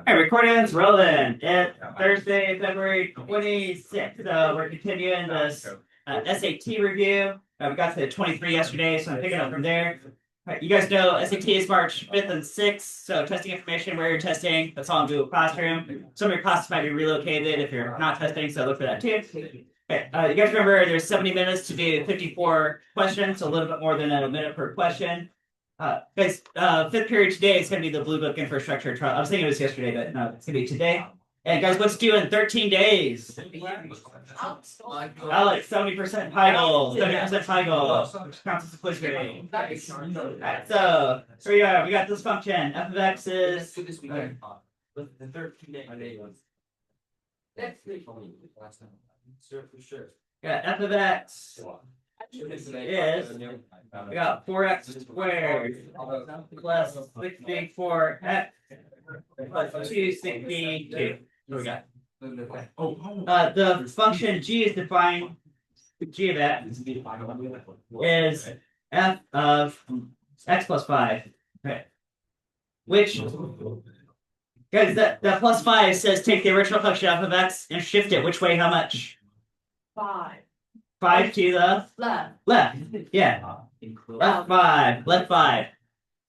Hey, recording's rolling. It's Thursday, February 26th. We're continuing this SAT review. We got to 23 yesterday, so I'm picking up from there. You guys know SAT is March 5th and 6th, so testing information where you're testing. That's all in Google Classroom. Some of your classes might be relocated if you're not testing, so look for that too. Okay, you guys remember there's 70 minutes to do 54 questions, so a little bit more than a minute per question. Guys, fifth period today is going to be the Blue Book Infrastructure Trial. I was thinking it was yesterday, but no, it's going to be today. And guys, what's due in 13 days? Alex, 70% high goal. 70% high goal. Which counts as a quiz grade. Alright, so here we are. We got this function. F of x is. The 13 days. Yeah, f of x is, we got 4x squared plus 64x plus 262. What we got? The function g is defined, g of x is f of x plus 5. Okay. Which, guys, that plus 5 says take the original function f of x and shift it. Which way, how much? 5. 5 to the left. Yeah. Left 5. Left 5.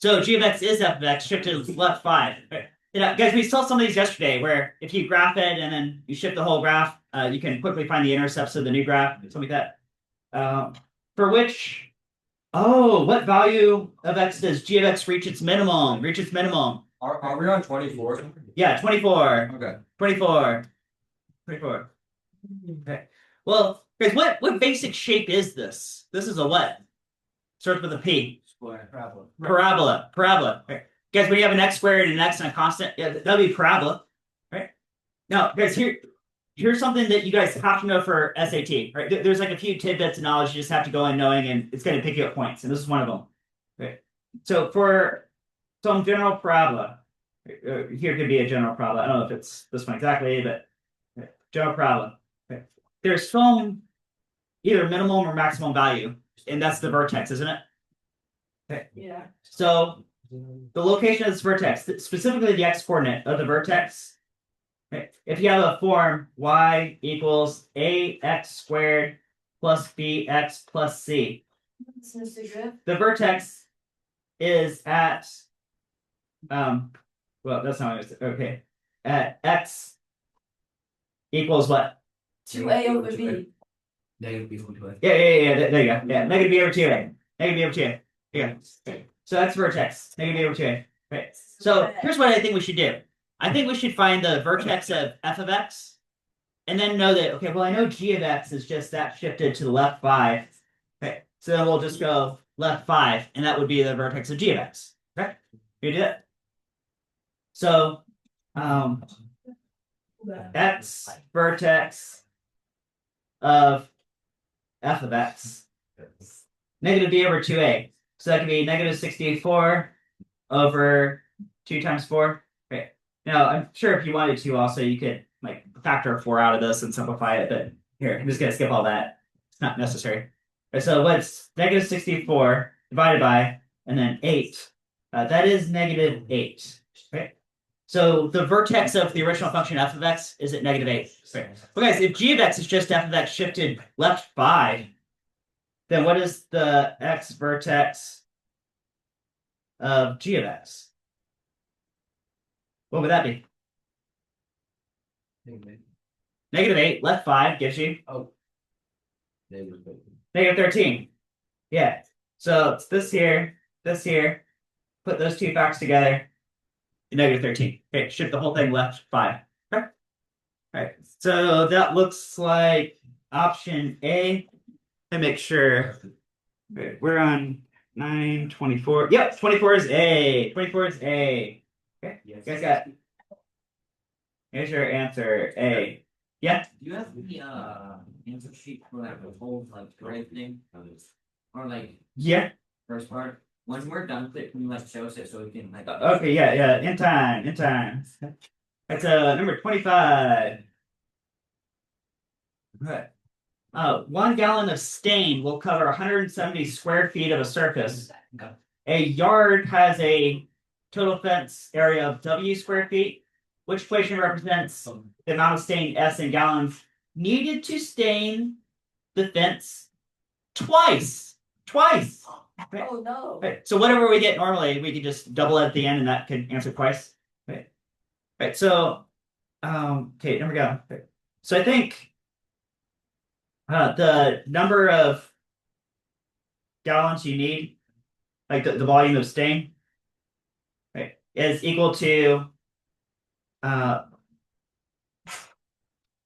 So g of x is f of x shifted left 5. Right. Yeah, guys, we saw some of these yesterday where if you graph it and then you shift the whole graph, you can quickly find the intercepts of the new graph, something like that. For which, what value of x does g of x reach its minimum? Are we on 24? Yeah, 24. Okay. 24. Okay. Well, guys, what basic shape is this? This is a what? Starts with a P. Square. Parabola. Okay. Guys, when you have an x squared and an x and a constant, yeah, that'll be parabola. Right? Now, guys, here's something that you guys have to know for SAT. Right? There's like a few tidbits of knowledge you just have to go in knowing, and it's going to pick you up points. And this is one of them. Okay. So for some general parabola, here could be a general parabola. I don't know if it's this one exactly, but general parabola. Okay. There's some either minimum or maximum value, and that's the vertex, isn't it? Okay. Yeah. So the location of this vertex, specifically the x-coordinate of the vertex, okay, if you have a form y equals ax squared plus bx plus c, the vertex is at, well, that's not what it is. Okay, at x equals what? 2a over b. Negative b over 2a. Yeah, there you go. Yeah, negative b over 2a. Negative b over 2a. Yeah. So that's vertex. Negative b over 2a. Right. So here's what I think we should do. I think we should find the vertex of f of x, and then know that, okay, well, I know g of x is just that shifted to the left 5. Okay. So then we'll just go left 5, and that would be the vertex of g of x. Okay. You do that. So x vertex of f of x, negative b over 2a. So that could be negative 64 over 2 times 4. Okay. Now, I'm sure if you wanted to also, you could like factor 4 out of this and simplify it, but here, I'm just going to skip all that. It's not necessary. Okay, so what's negative 64 divided by, and then 8. That is negative 8. Okay. So the vertex of the original function f of x is at negative 8. Okay. Well, guys, if g of x is just f of x shifted left 5, then what is the x vertex of g of x? What would that be? Negative 8, left 5 gives you? Negative 13. Yeah. So it's this here. Put those two facts together. Negative 13. Okay, shift the whole thing left 5. Okay. All right. So that looks like option A. Let me make sure. Okay, we're on 924. Yep, 24 is A. 24 is A. Okay, you guys got it. Here's your answer, A. Yeah? Do you have the answer sheet for like the whole like grade thing? Or like Yeah. first part? When we're done with it, can you like show us it so we can like Okay, yeah. In time. That's number 25. Okay. 1 gallon of stain will cover 170 square feet of a surface. A yard has a total fence area of W square feet. which equation represents the amount of stain S in gallons needed to stain the fence twice. Twice. Right. Oh, no. Right. So whatever we get normally, we could just double it at the end and that could answer twice. Right. Right. So okay, there we go. Right. So I think the number of gallons you need, like the volume of stain, right, is equal to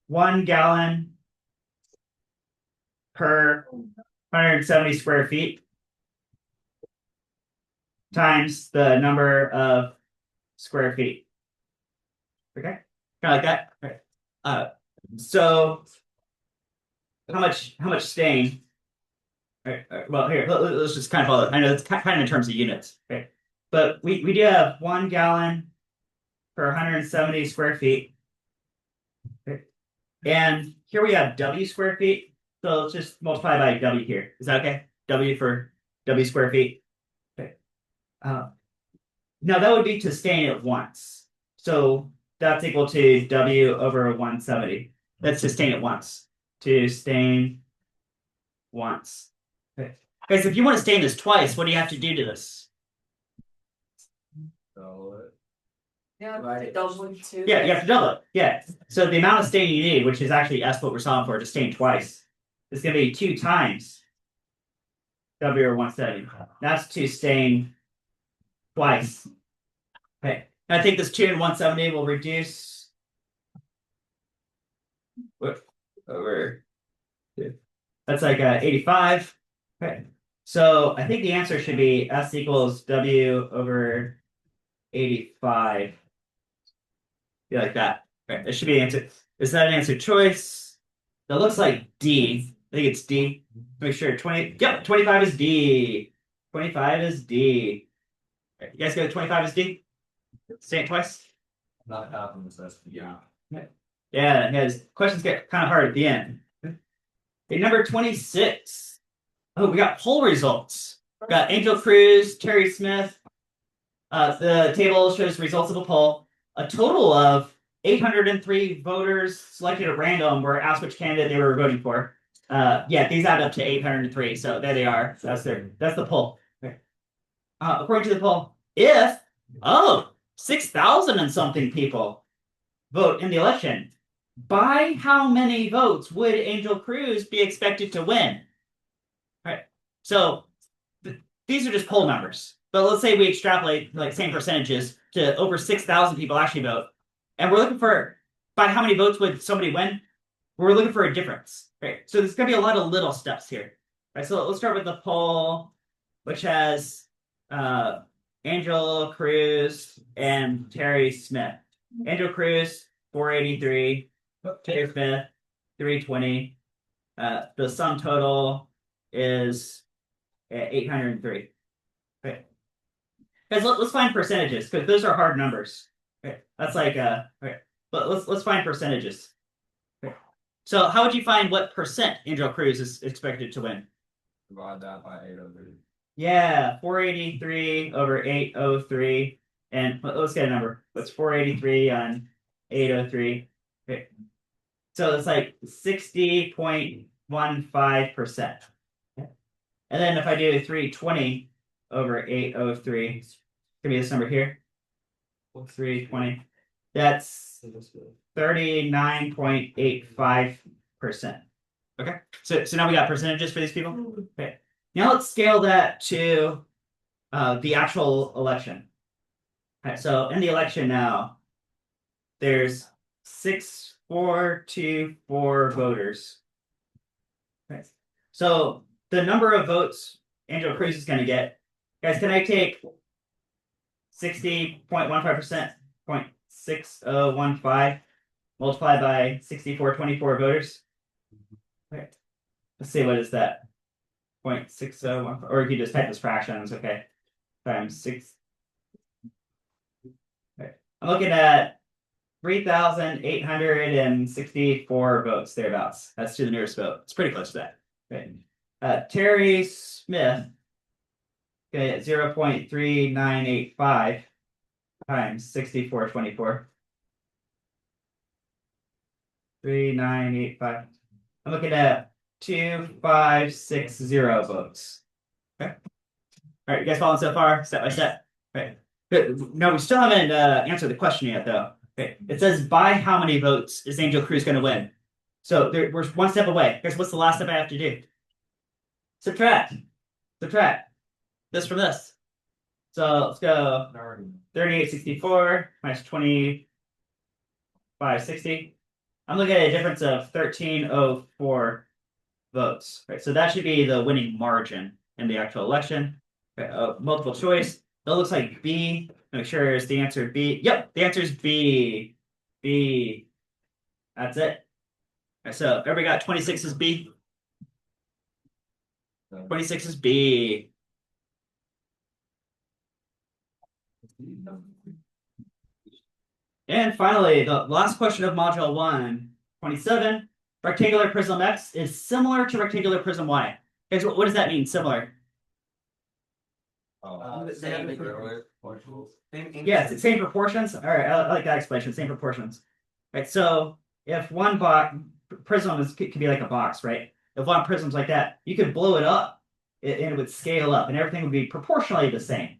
1 gallon per 170 square feet times the number of square feet. Okay, kind of like that. Right. So how much stain? Right. Well, here let's just kind of follow it. I know it's kind of in terms of units, right? But we do have 1 gallon per 170 square feet. Okay. And here we have W square feet. So let's just multiply by W here. Is that okay? W for W square feet. Okay. Now that would be to stain it once. So that's equal to W over 170. That's to stain it once. To stain once. Okay. Guys, if you want to stain this twice, what do you have to do to this? Yeah, Right. double it too. Yeah, you have to double it. Yeah. So the amount of stain you need, which is actually S what we're solving for, to stain twice, is going to be 2 times W over 170. That's to stain twice. Okay. And I think this 2 and 170 will reduce over 2. That's like 85. Okay. So I think the answer should be S equals W over 85. Be like that. Okay. It should be an answer. Is that an answer choice? That looks like D. I think it's D. Make sure 20. Yep, 25 is D. 25 is D. Okay. You guys get 25 is D? Say it twice. Not happening with this, yeah. Yeah, guys, questions get kind of hard at the end. Okay, number 26. Oh, we got poll results. We got Angel Cruz, Terry Smith. The table shows results of a poll. A total of 803 voters selected at random were asked which candidate they were voting for. Yeah, these add up to 803. So there they are. That's the poll. Okay. According to the poll, if 6,000 and something people vote in the election, by how many votes would Angel Cruz be expected to win? Right. So these are just poll numbers. But let's say we extrapolate like same percentages to over 6,000 people actually vote. And we're looking for by how many votes would somebody win? We're looking for a difference. Right. So there's gonna be a lot of little steps here. Right. So let's start with the poll, which has Angel Cruz and Terry Smith. Angel Cruz, 483. Terry Smith, 320. The sum total is 803. Okay. Guys, let's find percentages because those are hard numbers. Okay. That's like okay. But let's find percentages. Okay. So how would you find what percent Angel Cruz is expected to win? Divide that by 803. Yeah, 483 over 803. And let's get a number. What's 483 on 803? Okay. So it's like 60.15%. Okay. And then if I do 320 over 803, it's gonna be this number here. 320. That's 39.85%. Okay. So now we got percentages for these people. Okay. Now let's scale that to the actual election. Okay, so in the election now, there's 6,424 voters. Okay. So the number of votes Angel Cruz is going to get, guys, can I take 60.15%, 0.6015, multiply by 6,424 voters? Okay. Let's see, what is that? 0.6015, or if you just type this fractions, okay, times 6. Okay. I'm looking at 3,864 votes thereabouts. That's to the nearest vote. It's pretty close to that. Okay. Terry Smith, okay, at 0.3985 times 6,424. 3985. I'm looking at 2560 votes. Okay. All right, you guys following so far, step by step? Right. Good. No, we still haven't answered the question yet, though. Okay. It says by how many votes is Angel Cruz going to win? So we're one step away. Guess what's the last step I have to do? Subtract. Subtract this from this. So let's go 3864 minus 2560. I'm looking at a difference of 1304 votes. Right. So that should be the winning margin in the actual election. Okay, multiple choice. That looks like B. Make sure is the answer B. Yep, the answer is B. B. That's it. Okay, so everybody got 26 is B. 26 is B. And finally, the last question of module 1, 27. Rectangular prism X is similar to rectangular prism Y. Guys, what does that mean, similar? Yeah, it's the same proportions. All right, I like that explanation. Same proportions. Right. So if one prism could be like a box, right? If one prism's like that, you could blow it up, and it would scale up, and everything would be proportionally the same.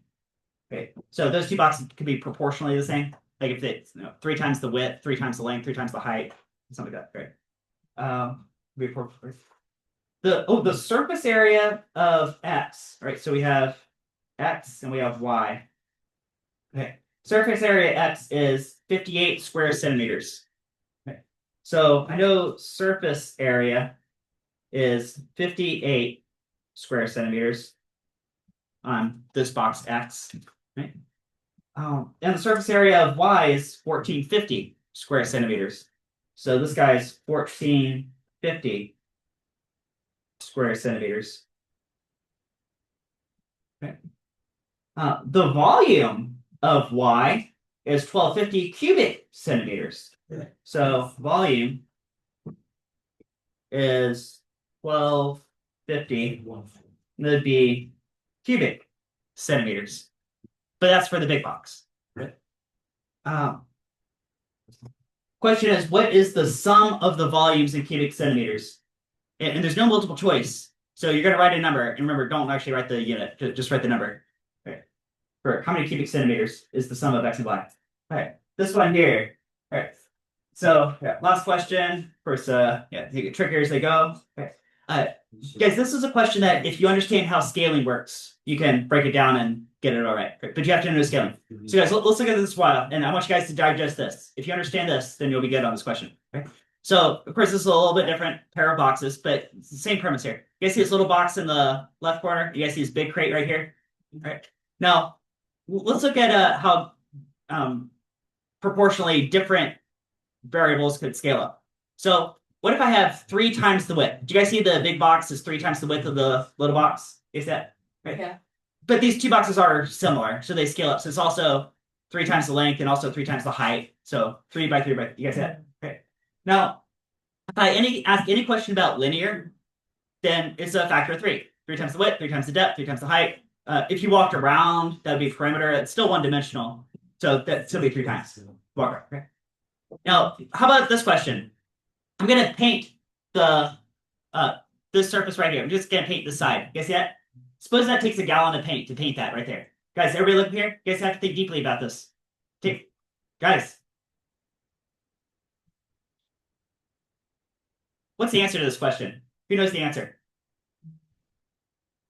Okay. So those two boxes could be proportionally the same. Like if it's 3 times the width, 3 times the length, 3 times the height, something like that. Right. The surface area of X. Right. So we have X and we have Y. Okay. Surface area X is 58 square centimeters. Okay. So I know surface area is 58 square centimeters on this box X. Right. And the surface area of Y is 1450 square centimeters. So this guy's 1450 square centimeters. Okay. The volume of Y is 1250 cubic centimeters. So volume is 1250. That'd be cubic centimeters. But that's for the big box. Question is, what is the sum of the volumes in cubic centimeters? And there's no multiple choice. So you're going to write a number. And remember, don't actually write the unit. Just write the number. Okay. For how many cubic centimeters is the sum of X and Y? All right. This one here. All right. So last question. First, trickier as they go. Okay. Guys, this is a question that if you understand how scaling works, you can break it down and get it all right. But you have to know scaling. So guys, let's look at this while, and I want you guys to digest this. If you understand this, then you'll be good on this question. Okay? So, of course, this is a little bit different pair of boxes, but it's the same premise here. You guys see this little box in the left corner? You guys see this big crate right here? All right. Now, let's look at how proportionally different variables could scale up. So what if I have 3 times the width? Do you guys see the big box is 3 times the width of the little box? Is that right? Yeah. But these two boxes are similar, so they scale up. So it's also 3 times the length and also 3 times the height. So 3 by 3 by. You guys see that? Okay. Now, if I ask any question about linear, then it's a factor of 3. 3 times the width, 3 times the depth, 3 times the height. If you walked around, that would be perimeter. It's still one-dimensional, so that'd still be 3 times. Walk around. Okay. Now, how about this question? I'm gonna paint the this surface right here. I'm just gonna paint this side. You guys see that? Suppose that takes a gallon of paint to paint that right there. Guys, everybody look here. You guys have to think deeply about this. Guys. What's the answer to this question? Who knows the answer?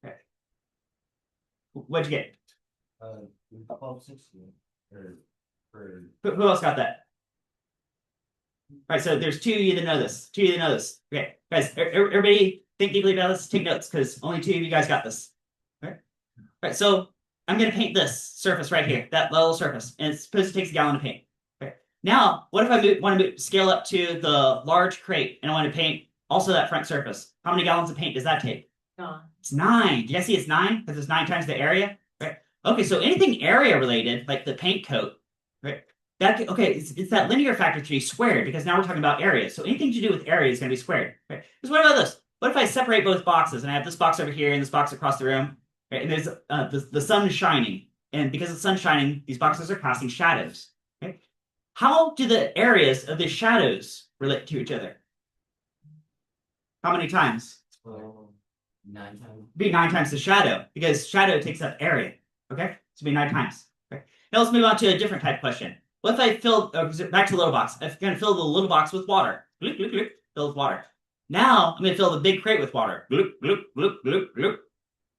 Okay. What'd you get? 1260. Who else got that? All right, so there's 2 of you that know this. 2 of you that know this. Okay, guys, everybody think deeply about this. Take notes, because only 2 of you guys got this. All right, so I'm going to paint this surface right here, that little surface, and it's supposed to take a gallon of paint. Okay. Now, what if I want to scale up to the large crate, and I want to paint also that front surface? How many gallons of paint does that take? 9. It's 9. Do you guys see it's 9? Because it's 9 times the area. Right. Okay, so anything area related, like the paint coat, right? It's that linear factor 3 squared, because now we're talking about areas. So anything to do with area is going to be squared. Right? Because what about this? What if I separate both boxes and I have this box over here and this box across the room? Right? And there's the sun is shining, and because the sun's shining, these boxes are casting shadows. Okay? How do the areas of the shadows relate to each other? How many times? 9 times. Be 9 times the shadow, because shadow takes up area. Okay, so be 9 times. Okay. Now let's move on to a different type question. What if I fill back to the little box? I'm going to fill the little box with water. Gloop, gloop, gloop, fill with water. Now I'm going to fill the big crate with water. Gloop, gloop, gloop, gloop, gloop.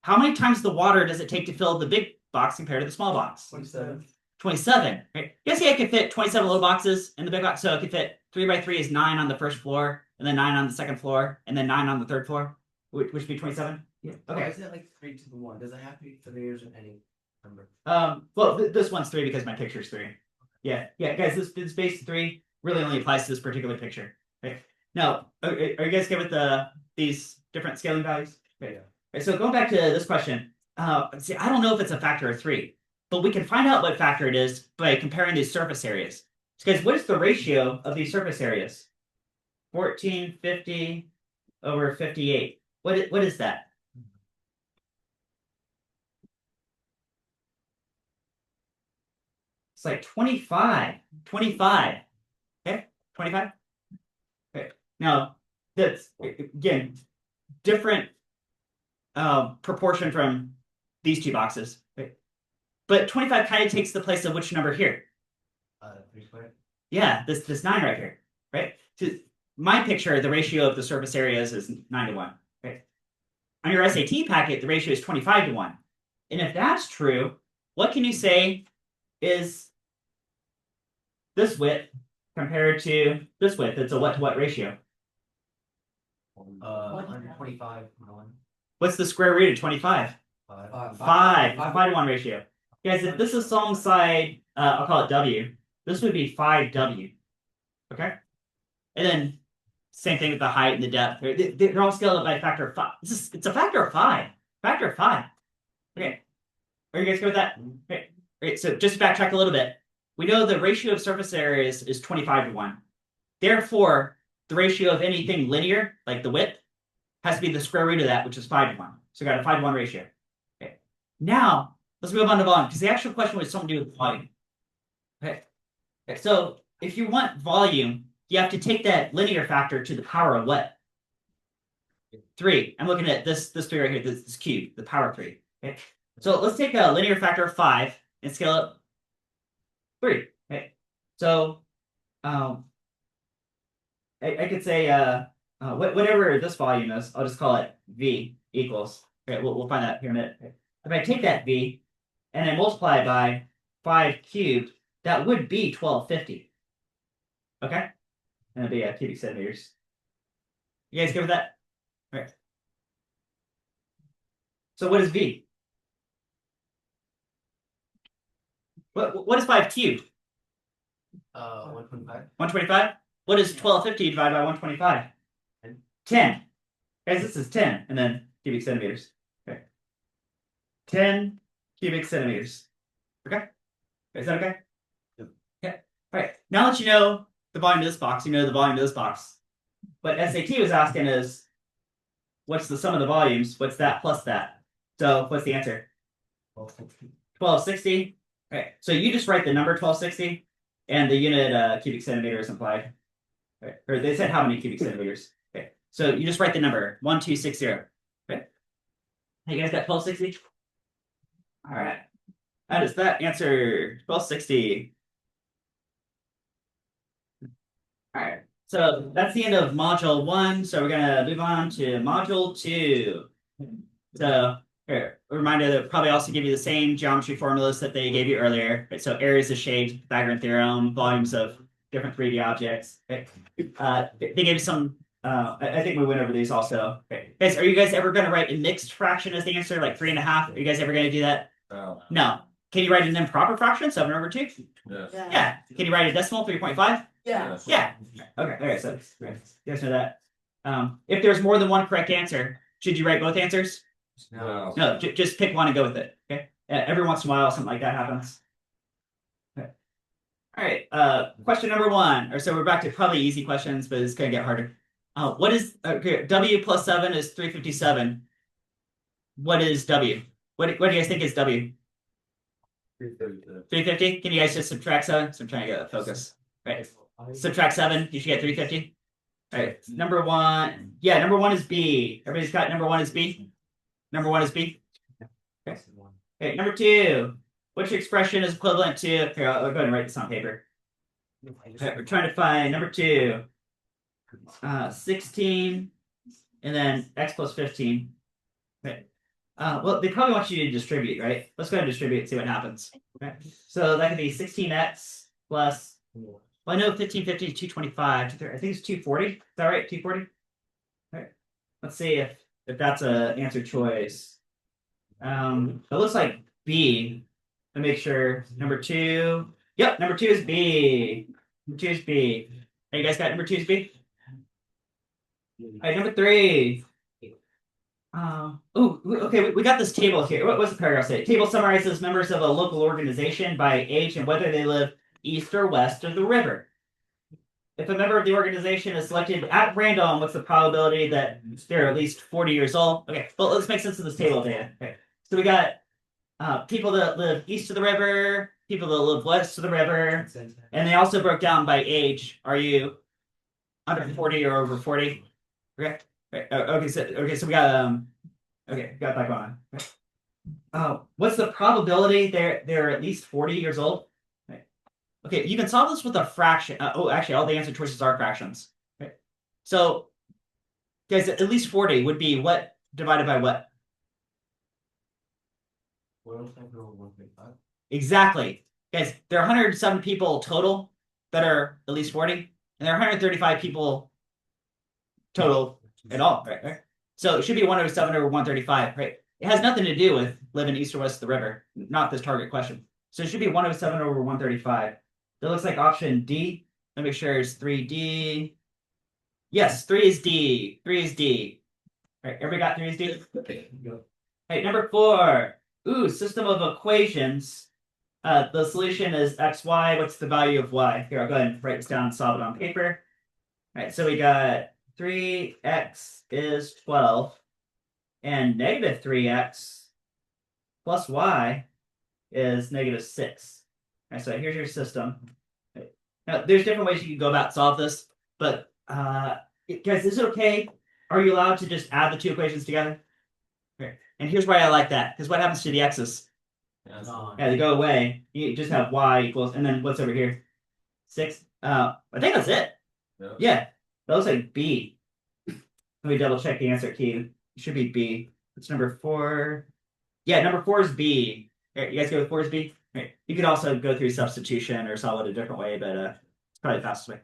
How many times the water does it take to fill the big box compared to the small box? 27. 27. Right? Guess I could fit 27 little boxes in the big box, so I could fit 3 by 3 is 9 on the first floor, and then 9 on the second floor, and then 9 on the third floor, which would be 27. Yeah. Why Okay. is it like 3 to the 1? Does it have to be centimeters or any number? Well, this one's 3 because my picture's 3. Yeah, guys, this base 3 really only applies to this particular picture. Okay. Now, are you guys good with these different scaling values? Okay. Yeah. Okay, so going back to this question, see, I don't know if it's a factor of 3, but we can find out what factor it is by comparing these surface areas. Because what is the ratio of these surface areas? 1450 over 58. What is that? It's like 25. 25. Okay, 25. Okay. Now that's again different proportion from these two boxes. Okay. But 25 kind of takes the place of which number here? 3 squared. Yeah, this 9 right here, right? So my picture, the ratio of the surface areas is 9 to 1. Okay. On your SAT packet, the ratio is 25 to 1. And if that's true, what can you say is this width compared to this width? It's a what to what ratio? 125 to 1. What's the square root of 25? 5. 5 to 1 ratio. Guys, if this is some side, I'll call it W, this would be 5W. Okay? And then same thing with the height and the depth. They're all scaled up by a factor of 5. It's a factor of 5. Factor of 5. Okay. Are you guys good with that? Okay. Great. So just to backtrack a little bit. We know the ratio of surface areas is 25 to 1. Therefore, the ratio of anything linear, like the width, has to be the square root of that, which is 5 to 1. So we got a 5 to 1 ratio. Okay. Now, let's move on to volume, because the actual question was something to do with volume. Okay. So if you want volume, you have to take that linear factor to the power of what? 3. I'm looking at this 3 right here, this cube, the power of 3. Okay. So let's take a linear factor of 5 and scale it 3. Okay. So I could say whatever this volume is, I'll just call it V equals. Okay, we'll find that here in a minute. Okay. If I take that V and I multiply by 5 cubed, that would be 1250. Okay? And it'd be cubic centimeters. You guys good with that? All right. So what is V? What is 5 cubed? 125. 125? What is 1250 divided by 125? 10. Guys, this is 10, and then cubic centimeters. Okay. 10 cubic centimeters. Okay? Is that okay? Yep. Okay. All right. Now that you know the volume of this box, you know the volume of this box. What SAT was asking is, what's the sum of the volumes? What's that plus that? So what's the answer? 1260. Okay. So you just write the number 1260, and the unit cubic centimeter is implied. Okay. Or they said how many cubic centimeters. Okay. So you just write the number 1260. Okay. Hey, you guys got 1260? All right. That is that answer, 1260. All right. So that's the end of module 1. So we're gonna move on to module 2. So here, a reminder that probably also give you the same geometry formulas that they gave you earlier. Right? So areas of shapes, Pythagorean theorem, volumes of different 3D objects. Okay. They gave you some. I think we went over these also. Okay. Guys, are you guys ever going to write a mixed fraction as the answer, like 3.5? Are you guys ever going to do that? No. Can you write an improper fraction, 7/2? Yes. Yeah. Can you write a decimal, 3.5? Yeah. Yeah. Okay. So you guys know that. If there's more than one correct answer, should you write both answers? No. No. Just pick one and go with it. Okay. Every once in a while, something like that happens. Okay. All right. Question number 1. Or so we're back to probably easy questions, but it's gonna get harder. What is W plus 7 is 357. What is W? What do you guys think is W? 332. 350? Can you guys just subtract 7? So I'm trying to get a focus. Right. Subtract 7, you should get 350. All right, number 1. Yeah, number 1 is B. Everybody's got number 1 is B. Number 1 is B. Okay, number 2. Which expression is equivalent to? Here, I'll go ahead and write this on paper. Okay, we're trying to find number 2. 16, and then x plus 15. Okay. Well, they probably want you to distribute, right? Let's go ahead and distribute and see what happens. Okay. So that could be 16x plus. Well, I know 15, 15 is 225. I think it's 240. Is that right? 240? All right. Let's see if that's an answer choice. It looks like B. To make sure. Number 2. Yep, number 2 is B. Number 2 is B. Hey, you guys got number 2 is B? All right, number 3. Okay, we got this table here. What's the paragraph say? Table summarizes members of a local organization by age and whether they live east or west of the river. If a member of the organization is selected at random, what's the probability that they're at least 40 years old? Okay, well, let's make sense of this table data. Okay, so we got people that live east of the river, people that live west of the river, and they also broke down by age. Are you under 40 or over 40? Okay. Okay, so we got got that going on. What's the probability they're at least 40 years old? Okay, you can solve this with a fraction. Actually, all the answer choices are fractions. Okay. So, guys, at least 40 would be what divided by what? Exactly. Guys, there are 107 people total that are at least 40, and there are 135 people total at all, right? So it should be 107 over 135, right? It has nothing to do with living east or west of the river, not this target question. So it should be 107 over 135. That looks like option D. Let me make sure it's 3D. Yes, 3 is D. 3 is D. All right, everybody got 3 is D? Okay. Hey, number 4. Ooh, system of equations. The solution is xy. What's the value of y? Here, I'll go ahead and write this down and solve it on paper. All right, so we got 3x is 12, and negative 3x plus y is negative 6. All right, so here's your system. Now, there's different ways you can go about solve this, but guys, is it okay? Are you allowed to just add the two equations together? Okay. And here's why I like that, because what happens to the x's? Yeah, they go away. You just have y equals, and then what's over here? 6. I think that's it. Yeah, that looks like B. Let me double check the answer key. It should be B. It's number 4. Yeah, number 4 is B. Right, you guys go with 4 is B? Right. You could also go through substitution or solve it a different way, but it's probably the fastest way.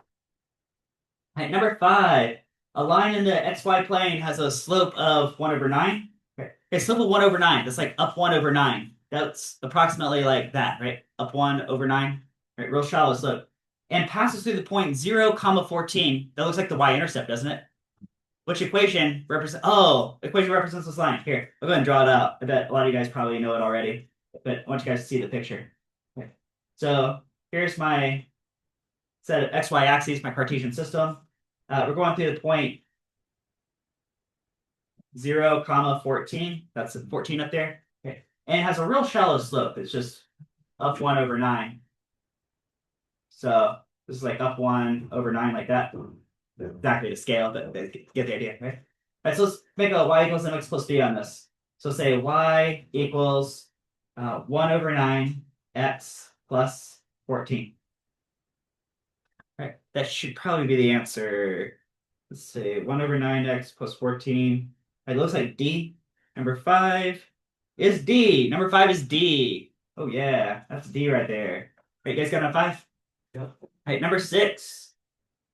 All right, number 5. A line in the xy plane has a slope of 1 over 9. Okay, slope of 1 over 9. That's like up 1 over 9. That's approximately like that, right? Up 1 over 9. Right, real shallow slope. And passes through the point 0, 14. That looks like the y-intercept, doesn't it? Which equation represents? Oh, equation represents this line. Here, I'll go ahead and draw it out. I bet a lot of you guys probably know it already, but I want you guys to see the picture. Okay. So here's my set of xy axes, my Cartesian system. We're going through the point 0, 14. That's 14 up there. Okay. And it has a real shallow slope. It's just up 1 over 9. So this is like up 1 over 9 like that. Exactly the scale, but get the idea, right? All right, so let's make a y equals mx plus b on this. So say y equals 1 over 9 x plus 14. All right, that should probably be the answer. Let's say 1 over 9x plus 14. It looks like D. Number 5 is D. Number 5 is D. Oh yeah, that's D right there. Right, you guys got number 5? Yep. All right, number 6.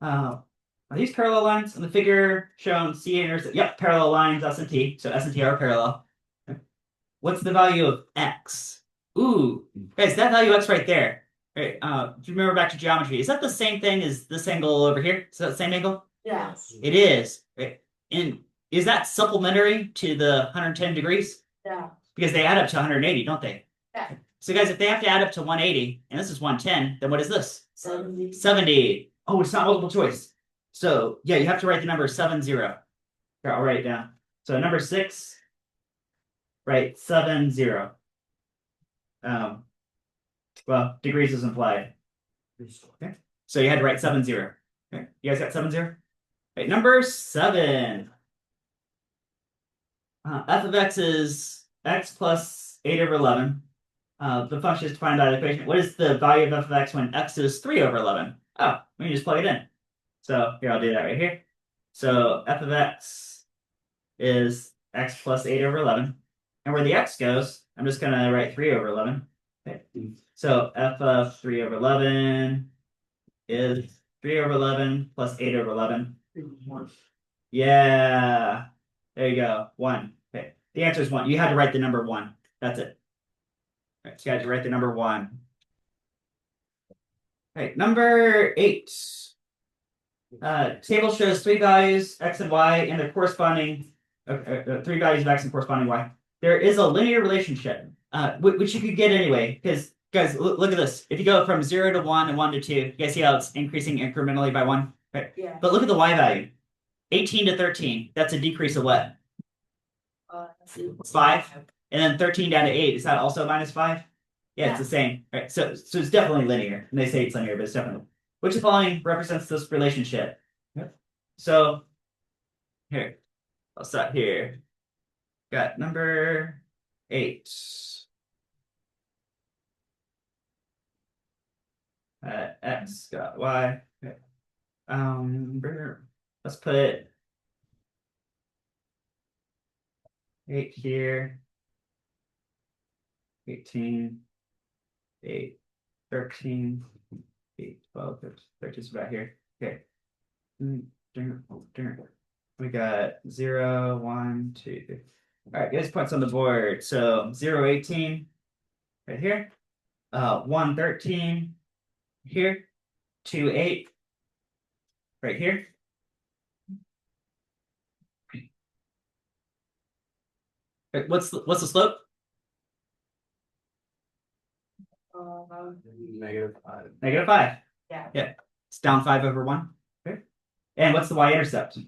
Are these parallel lines in the figure shown? C intercept. Yep, parallel lines, S and T. So S and T are parallel. Okay. What's the value of x? Ooh, guys, that value x right there. Right. Do you remember back to geometry? Is that the same thing as this angle over here? Is that the same angle? Yes. It is. Right. And is that supplementary to the 110 degrees? Yeah. Because they add up to 180, don't they? Yeah. So guys, if they have to add up to 180, and this is 110, then what is this? 70. 70. Oh, it's not multiple choice. So yeah, you have to write the number 70. Here, I'll write it down. So number 6, write 70. Well, degrees is implied. Okay. So you had to write 7, 0. Okay. You guys got 7, 0? Okay, number 7. F of x is x plus 8 over 11. The function is defined by the equation. What is the value of f of x when x is 3 over 11? Oh, we can just plug it in. So here, I'll do that right here. So f of x is x plus 8 over 11. And where the x goes, I'm just going to write 3 over 11. Okay. So f of 3 over 11 is 3 over 11 plus 8 over 11. Yeah. There you go. 1. Okay. The answer is 1. You had to write the number 1. That's it. All right, so you had to write the number 1. Okay, number 8. Table shows 3 values, x and y, and their corresponding 3 values of x and corresponding y. There is a linear relationship, which you could get anyway, because guys, look at this. If you go from 0 to 1 and 1 to 2, you guys see how it's increasing incrementally by 1? Right. Yeah. But look at the y value. 18 to 13. That's a decrease of what? 5. And then 13 down to 8. Is that also minus 5? Yeah, it's the same. Right. So it's definitely linear. And they say it's linear, but it's definitely. Which of the following represents this relationship? Yep. So here, I'll start here. Got number 8. X got Y. Okay. Let's put 8 here. 18, 8, 13, 8, 12, 13 is about here. Okay. We got 0, 1, 2, 3. All right, guys, points on the board. So 0, 18 right here. 1, 13 here. 2, 8 right here. What's the slope? -5. -5. Yeah. Yeah. It's down 5 over 1. Okay. And what's the y-intercept?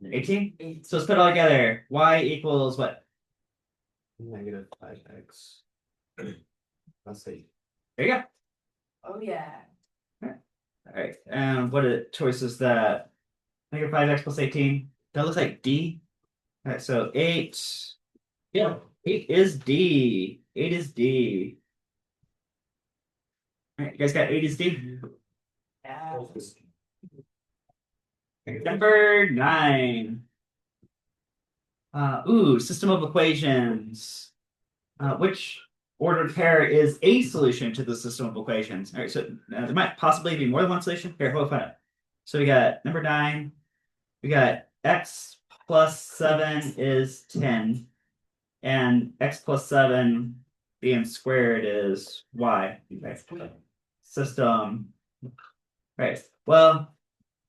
18? So let's put it all together. Y equals what? -5x. Let's see. There you go. Oh yeah. All right. And what choice is that? -5x plus 18. That looks like D. All right. So 8. Yeah. 8 is D. 8 is D. All right. You guys got 8 is D? Yeah. Number 9. System of equations. Which ordered pair is a solution to the system of equations? All right, so there might possibly be more than one solution. Here, hold on. So we got number 9. We got x plus 7 is 10. And x plus 7 being squared is y. Okay. System. Right. Well,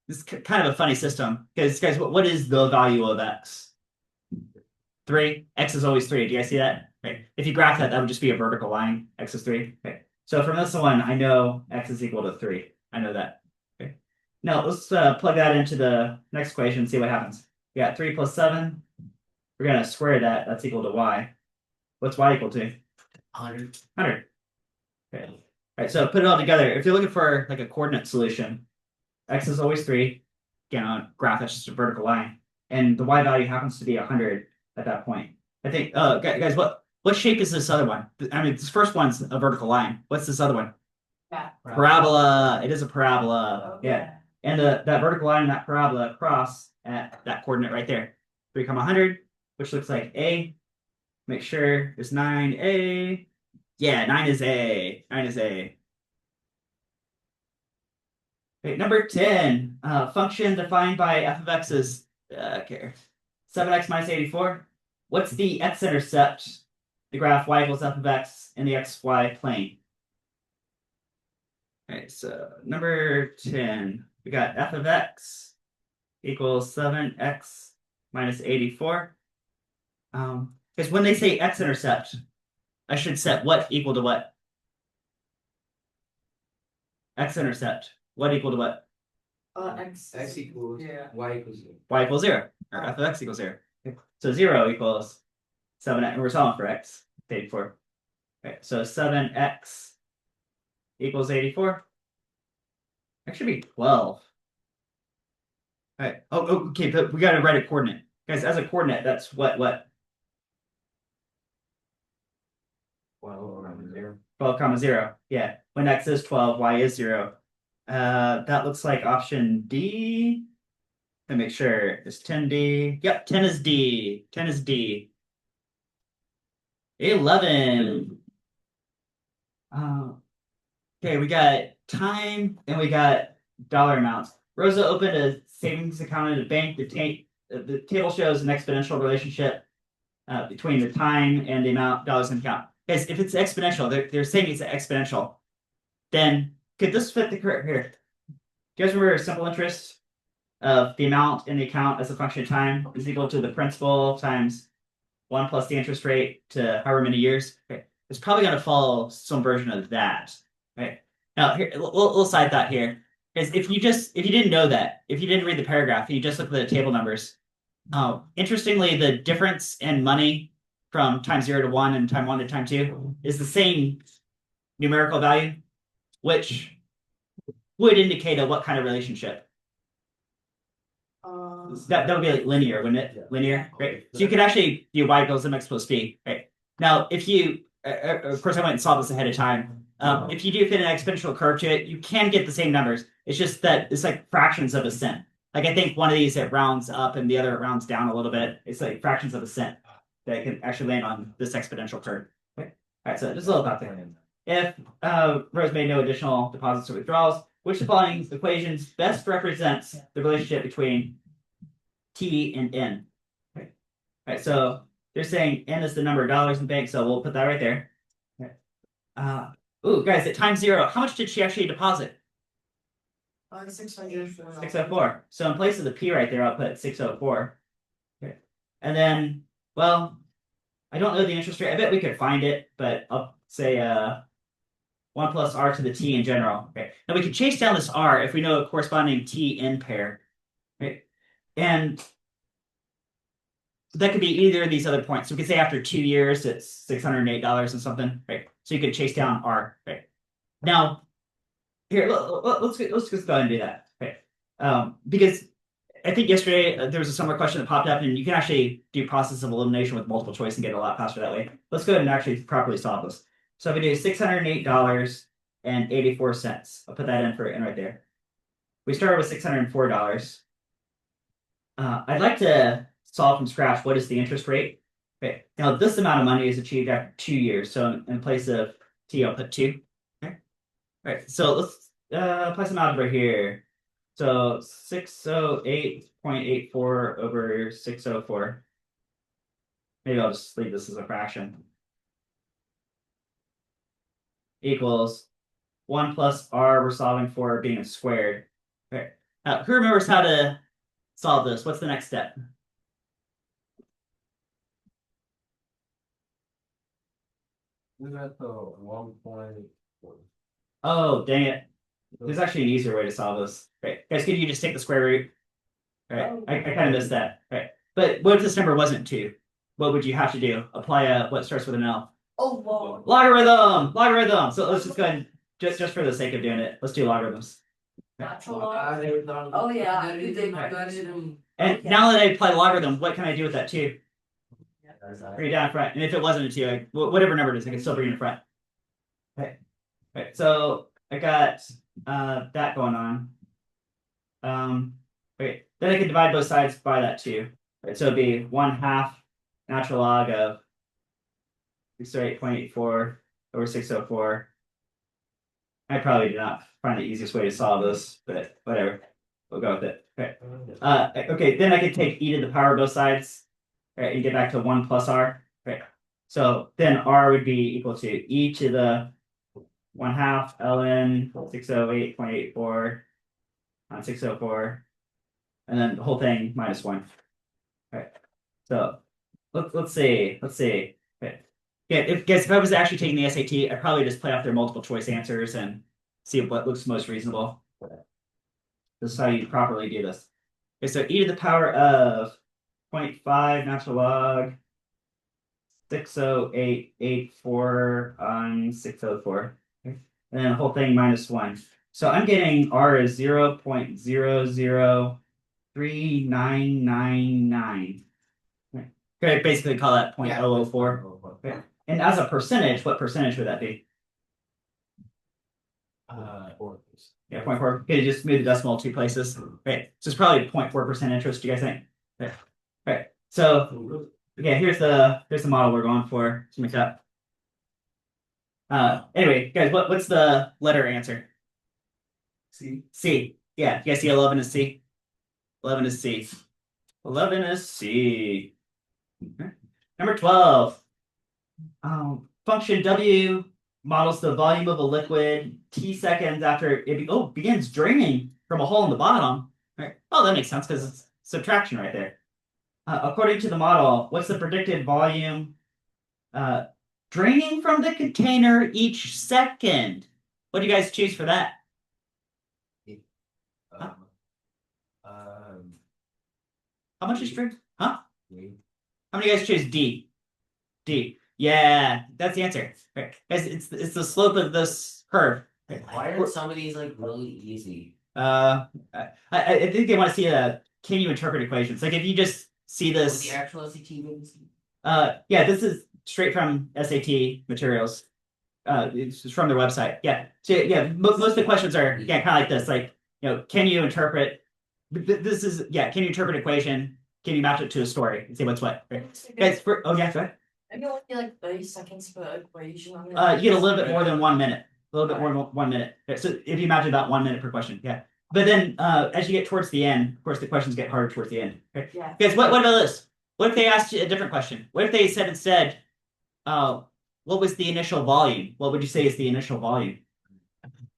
this is kind of a funny system because, guys, what is the value of x? 3. X is always 3. Do you guys see that? Right. If you graph that, that would just be a vertical line. X is 3. Okay. So from this one, I know x is equal to 3. I know that. Okay. Now let's plug that into the next equation and see what happens. We got 3 plus 7. We're gonna square that. That's equal to y. What's y equal to? 100. 100. Okay. All right. So put it all together. If you're looking for like a coordinate solution, x is always 3. Again, on a graph, that's just a vertical line, and the y value happens to be 100 at that point. I think, guys, what shape is this other one? I mean, this first one's a vertical line. What's this other one? Yeah. Parabola. It is a parabola. Oh, Yeah. And that vertical line and that parabola cross at that coordinate right there. 3, 100, which looks like A. Make sure it's 9A. Yeah, 9 is A. 9 is A. Okay, number 10. Function defined by f of x is 7x minus 84. What's the x-intercept? The graph y equals f of x in the xy plane. All right, so number 10. We got f of x equals 7x minus 84. Because when they say x-intercept, I should set what equal to what? X-intercept. What equal to what? X equals y equals 0. Y equals 0. Or f of x equals 0. So 0 equals 7x. And we're solving for x. 84. Okay, so 7x equals 84. That should be 12. Alright. Oh, okay, but we gotta write a coordinate. Guys, as a coordinate, that's what? 12 comma 0. Yeah. When x is 12, y is 0. That looks like option D. Let me make sure. It's 10D. Yep, 10 is D. 10 is D. 11. Okay, we got time and we got dollar amounts. Rosa opened a savings account at a bank. The table shows an exponential relationship between the time and the amount of dollars in the account. Guys, if it's exponential, they're saying it's exponential. Then could this fit the curve here? Do you guys remember simple interest of the amount in the account as a function of time is equal to the principal times 1 plus the interest rate to however many years? Okay. It's probably going to follow some version of that. Right. Now, here, little side thought here is if you didn't know that, if you didn't read the paragraph, you just look at the table numbers. Interestingly, the difference in money from time 0 to 1 and time 1 to time 2 is the same numerical value, which would indicate what kind of relationship. That would be like linear, wouldn't it? Yeah. Linear, right? So you could actually do y equals mx plus b, right? Now, if you, of course, I went and saw this ahead of time. If you do fit an exponential curve to it, you can get the same numbers. It's just that it's like fractions of a cent. Like I think one of these it rounds up and the other it rounds down a little bit. It's like fractions of a cent that can actually land on this exponential curve. Okay. All right, so just a little thought there. If Rose made no additional deposits or withdrawals, which of the following equations best represents the relationship between T and N? Okay. All right, so they're saying N is the number of dollars in the bank, so we'll put that right there. Okay. Ooh, guys, at time 0, how much did she actually deposit? 604. So in place of the P right there, I'll put 604. Okay. And then, well, I don't know the interest rate. I bet we could find it, but I'll say 1 plus R to the T in general. Okay. Now we can chase down this R if we know a corresponding T N pair. Right? And that could be either of these other points. So we could say after 2 years, it's $608 and something. Right. So you could chase down R. Right. Now, here, let's just go ahead and do that. Okay. Because I think yesterday there was a similar question that popped up, and you can actually do process of elimination with multiple choice and get it a lot faster that way. Let's go ahead and actually properly solve this. So if we do $608.84, I'll put that in for in right there. We started with $604. I'd like to solve from scratch. What is the interest rate? Okay. Now this amount of money is achieved after 2 years. So in place of T, I'll put 2. Okay. All right. So let's apply some algebra here. So 608.84 over 604. Maybe I'll just leave this as a fraction. Equals 1 plus R we're solving for being squared. Okay. Who remembers how to solve this? What's the next step? Isn't that the 1.4? Oh, dang it. There's actually an easier way to solve this. Right. Guys, could you just take the square root? Right. I kind of missed that. Right. But what if this number wasn't 2? What would you have to do? Apply what starts with an L? Oh, wow. Logarithm! Logarithm! So let's just go ahead and just for the sake of doing it, let's do logarithms. Natural log. Oh, yeah. I did And now that I apply logarithm, what can I do with that 2? Bring it down in front. And if it wasn't a 2, whatever number it is, I can still bring it in front. Okay. Right. So I got that going on. Okay. Then I can divide both sides by that 2. Right. So it'd be 1/2 natural log of 608.84 over 604. I probably did not find the easiest way to solve this, but whatever. We'll go with it. Okay. Okay, then I could take e to the power of both sides, right, and get back to 1 plus r. Right. So then r would be equal to e to the 1/2 ln 608.84 on 604, and then the whole thing minus 1. Right. So let's see. Okay. Yeah, if I was actually taking the SAT, I'd probably just play off their multiple choice answers and see what looks most reasonable. This is how you properly do this. Okay, so e to the power of 0.5 natural log 608.84 on 604. Okay. And then the whole thing minus 1. So I'm getting R is 0.003999. Could I basically call that 0.004? Okay. And as a percentage, what percentage would that be? 4. Yeah, 0.4. Okay, just move the decimal 2 places. Right. So it's probably 0.4% interest, do you guys think? Okay. Right. So okay, here's the model we're going for to make up. Anyway, guys, what's the letter answer? C. C. Yeah, you guys see 11 is C? 11 is C. 11 is C. Okay. Number 12. Function W models the volume of a liquid t seconds after it begins draining from a hole in the bottom. Right. Oh, that makes sense because it's subtraction right there. According to the model, what's the predicted volume draining from the container each second? What do you guys choose for that? Um, How much is drink? Huh? wait. How many guys choose D? D. Yeah, that's the answer. Right. Guys, it's the slope of this curve. Right. Why are some of these like really easy? I think they want to see can you interpret equations? Like if you just see Was this. the actual SAT ones? Yeah, this is straight from SAT materials. It's just from their website. Yeah. So yeah, most of the questions are kind of like this. Like, can you interpret? This is can you interpret equation? Can you match it to a story and say what's what? Right. Guys, go ahead. Maybe only like 30 seconds per equation. You get a little bit more than 1 minute. A little bit more than 1 minute. So if you imagine about 1 minute per question, yeah. But then as you get towards the end, of course, the questions get harder towards the end. Okay? Yeah. Guys, what about this? What if they asked you a different question? What if they said instead, what was the initial volume? What would you say is the initial volume?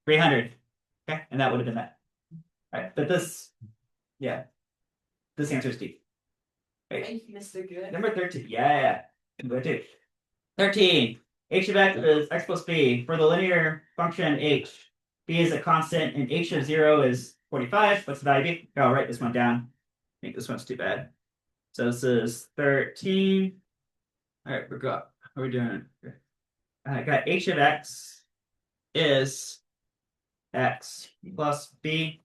300. Okay, and that would have been that. All right, but this answer is D. Right. Thank you, Mr. Good. Number 13. Yeah. Number 2. 13. H of x is x plus b. For the linear function h, b is a constant and h of 0 is 45. What's the value b? Oh, I'll write this one down. I think this one's too bad. So this is 13. All right, what are we doing? I got h of x is x plus b.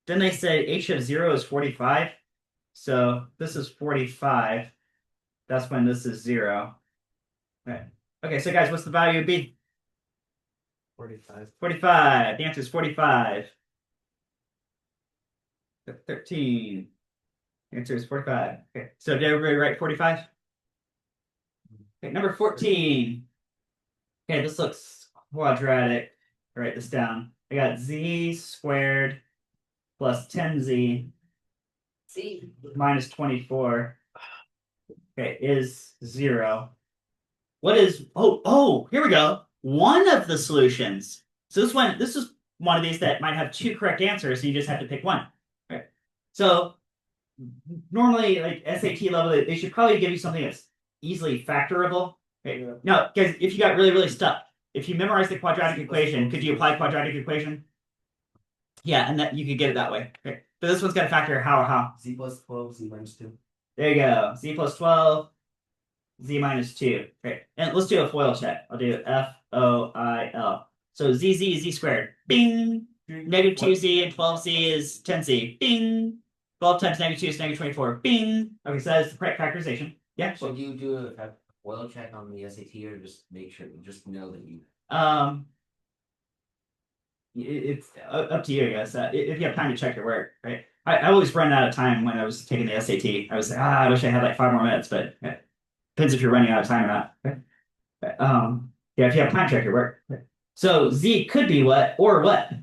Then they said h of 0 is 45. So this is 45. That's when this is 0. Right. Okay, so guys, what's the value of b? 45. 45. The answer is 45. 13. The answer is 45. Okay, so did everybody write 45? Okay, number 14. Okay, this looks quadratic. I'll write this down. I got z squared plus 10z C. minus 24. Okay, is 0. What is here we go. One of the solutions. So this is one of these that might have 2 correct answers, so you just have to pick one. Right. So normally, like SAT level, they should probably give you something that's easily factorable. Okay. Yeah. Now, guys, if you got really stuck, if you memorize the quadratic equation, could you apply quadratic equation? Yeah, and that you could get it that way. Okay. But this one's got to factor how. Z plus 12, Z minus 2. There you go. Z plus 12, Z minus 2. Great. And let's do a FOIL check. I'll do FOIL. So Z squared. Bing. Negative 2Z and 12Z is 10Z. Bing. 12 times negative 2 is negative 24. Bing. Okay, so that is the correct factorization. Yeah. Should you do a oil check on the SAT or just make sure, just know that you. It's up to you, I guess. If you have time to check your work, right? I always run out of time when I was taking the SAT. I was like, I wish I had like 5 more minutes, but depends if you're running out of time or not. Okay? Yeah, if you have time, check your work. So Z could be what or what?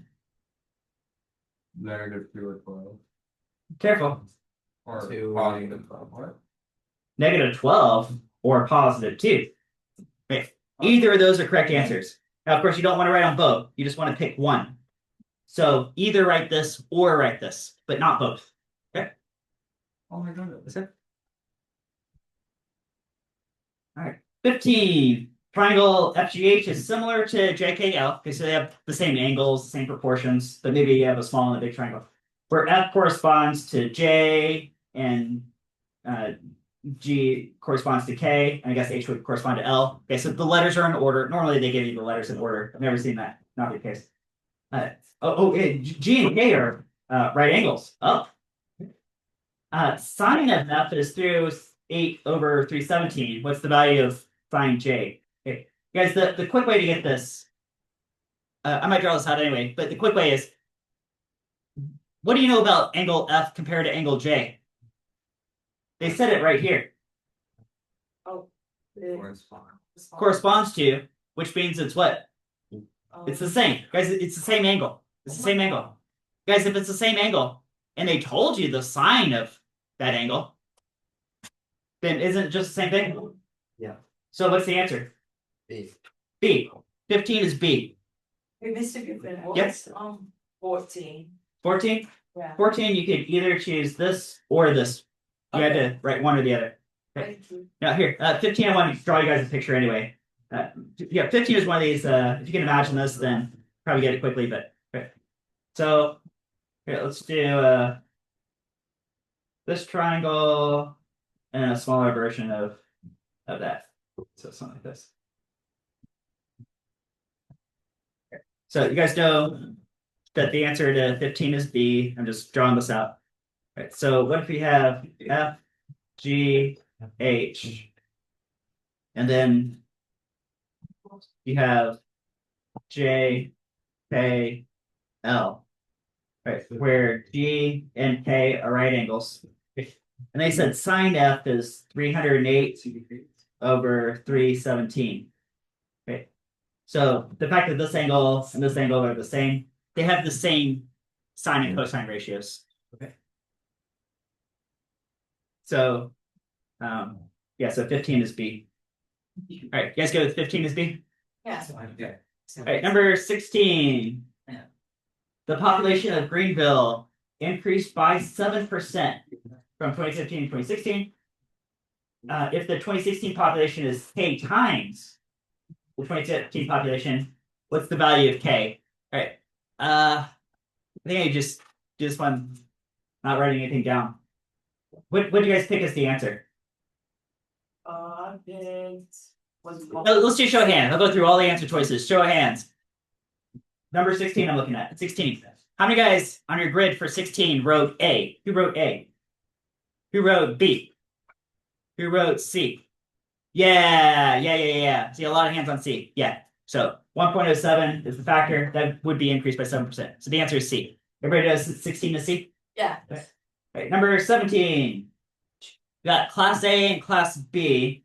Negative 2 or 12. Careful. Or 2 positive 12. What? Negative 12 or positive 2. Okay. Either of those are correct answers. Now, of course, you don't want to write on both. You just want to pick one. So either write this or write this, but not both. Okay? Oh my goodness. That's it. All right. 15. Triangle FGH is similar to JKL. Okay, so they have the same angles, same proportions, but maybe you have a small and a big triangle. Where F corresponds to J and G corresponds to K, and I guess H would correspond to L. Okay, so the letters are in order. Normally they give you the letters in order. I've never seen that not be the case. G and K are right angles. Oh. Sine of F is 308 over 317. What's the value of sine J? Okay. Guys, the quick way to get this, I might draw this out anyway, but the quick way is, what do you know about angle F compared to angle J? They said it right here. Oh. Corresponds to, which means it's what? It's the same. Guys, it's the same angle. It's the same angle. Guys, if it's the same angle, and they told you the sine of that angle, then isn't it just the same thing? Yeah. So what's the answer? B. B. 15 is B. We missed a good bit. Yes. 14. 14? Yeah. 14, you could either choose this or this. You had to write one or the other. Okay. Thank you. Now here, 15, I want to draw you guys a picture anyway. Yeah, 15 is one of these, if you can imagine this, then probably get it quickly, but okay. So here, let's do this triangle and a smaller version of that. So something like this. So you guys know that the answer to 15 is B. I'm just drawing this out. All right, so what if we have F, G, H, and then you have J, K, L, right? Where G and K are right angles. And they said sine F is 308 over 317. Okay. So the fact that this angle and this angle are the same, they have the same sine and cosine ratios. Okay. So yeah, so 15 is B. All right, you guys go with 15 is B? Yeah. All right, number 16. The population of Greenville increased by 7% from 2015 to 2016. If the 2016 population is K times the 2015 population, what's the value of K? All right. I think I just do this one, not writing anything down. What do you guys pick as the answer? I picked. No, let's do show of hands. I'll go through all the answer choices. Show of hands. Number 16 I'm looking at. 16. How many guys on your grid for 16 wrote A? Who wrote A? Who wrote B? Who wrote C? Yeah. See, a lot of hands on C. Yeah. So 1.07 is the factor. That would be increased by 7%. So the answer is C. Everybody does 16 to C? Yeah. Right, number 17. We got class A and class B.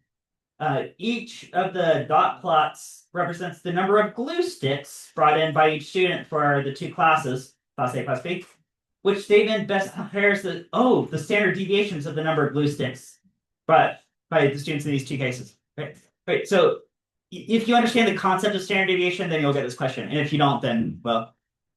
Each of the dot plots represents the number of glue sticks brought in by each student for the two classes, class A, class B, which statement best compares the standard deviations of the number of glue sticks brought by the students in these two cases. Right. So if you understand the concept of standard deviation, then you'll get this question. And if you don't, then, well,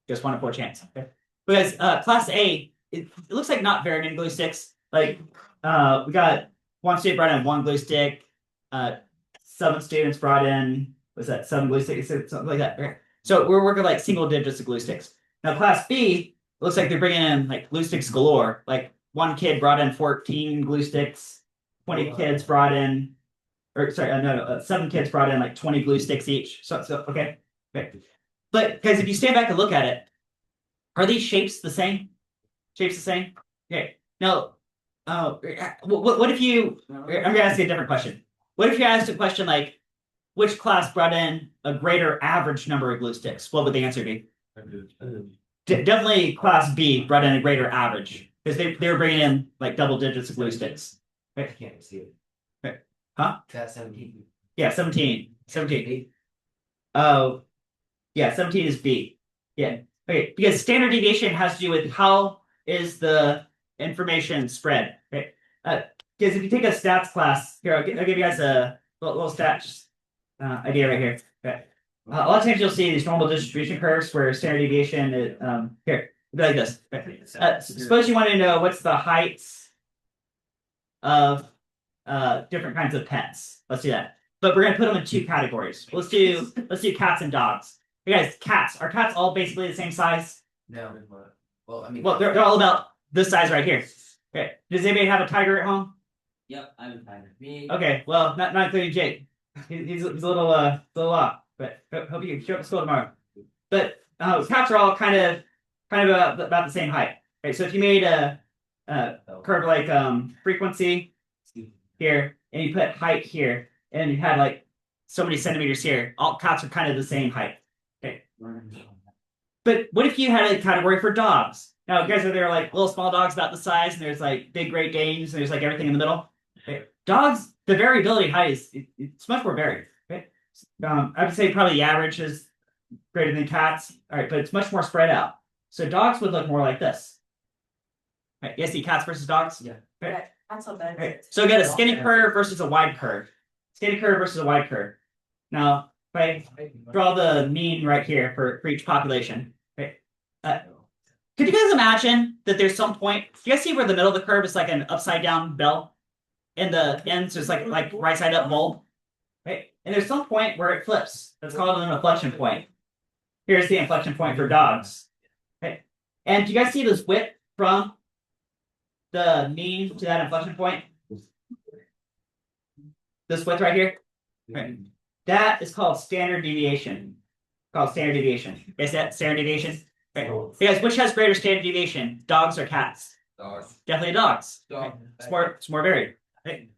just 1 in 4 chance. Okay? Because class A, it looks like not very many glue sticks. Like we got one student brought in 1 glue stick, 7 students brought in, what's that, 7 glue sticks, something like that. Okay. So we're working like single digits of glue sticks. Now class B, it looks like they're bringing in like glue sticks galore. Like 1 kid brought in 14 glue sticks, 20 kids brought in, or sorry, 7 kids brought in like 20 glue sticks each. So okay. But guys, if you stand back and look at it, are these shapes the same? Shapes the same? Okay. Now, what if you? I'm gonna ask you a different question. What if you asked a question like, which class brought in a greater average number of glue sticks? What would the answer be? Definitely class B brought in a greater average because they were bringing in like double digits of glue sticks. I can't see it. Huh? That's 17. Yeah, 17. 17. Oh, yeah, 17 is B. Yeah. Okay, because standard deviation has to do with how is the information spread. Okay. Because if you take a stats class, here, I'll give you guys a little stats idea right here. Okay. A lot of times you'll see these normal distribution curves where standard deviation is, here, it'll be like this. Okay. Suppose you want to know what's the heights of different kinds of pets. Let's do that. But we're gonna put them in 2 categories. Let's do cats and dogs. Hey guys, cats. Are cats all basically the same size? No. Well, I mean. Well, they're all about this size right here. Okay. Does anybody have a tiger at home? Yep, I'm a tiger. Me. Okay. Well, not including Jake. He's a little off. But hope you show up to school tomorrow. But cats are all kind of about the same height. Right. So if you made a curve like frequency here, and you put height here, and you had like so many centimeters here, all cats are kind of the same height. Okay. But what if you had a category for dogs? Now, guys, are there like little small dogs about the size, and there's like big Great Danes, and there's like everything in the middle? Okay. Dogs, the variability height it's much more varied. Okay. I would say probably the average is greater than cats. All right, but it's much more spread out. So dogs would look more like this. Right. You see cats versus dogs? Yeah. Okay. Right, that's not bad. Okay. So we got a skinny curve versus a wide curve. Skinny curve versus a wide curve. Now, if I draw the mean right here for each population. Okay. Could you guys imagine that there's some point? Do you guys see where the middle of the curve is like an upside down bell? And the ends is like right side up bulb. Right? And there's some point where it flips. That's called an inflection point. Here's the inflection point for dogs. Okay. And do you guys see this width from the mean to that inflection point? This width right here? Right. That is called standard deviation. Called standard deviation. Is that standard deviation? Right. Guys, which has greater standard deviation? Dogs or cats? Dogs. Definitely dogs. Dog. Right. It's more varied. Right.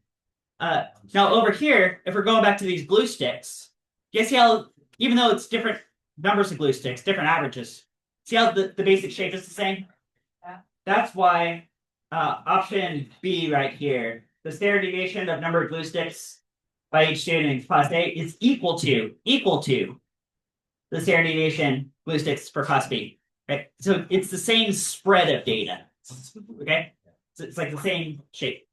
Now over here, if we're going back to these glue sticks, you guys see how even though it's different numbers of glue sticks, different averages, see how the basic shape is the same? Yeah. That's why option B right here, the standard deviation of number of glue sticks by each student in class A is equal to the standard deviation glue sticks for class B. Right? So it's the same spread of data. Okay? So it's like the same shape.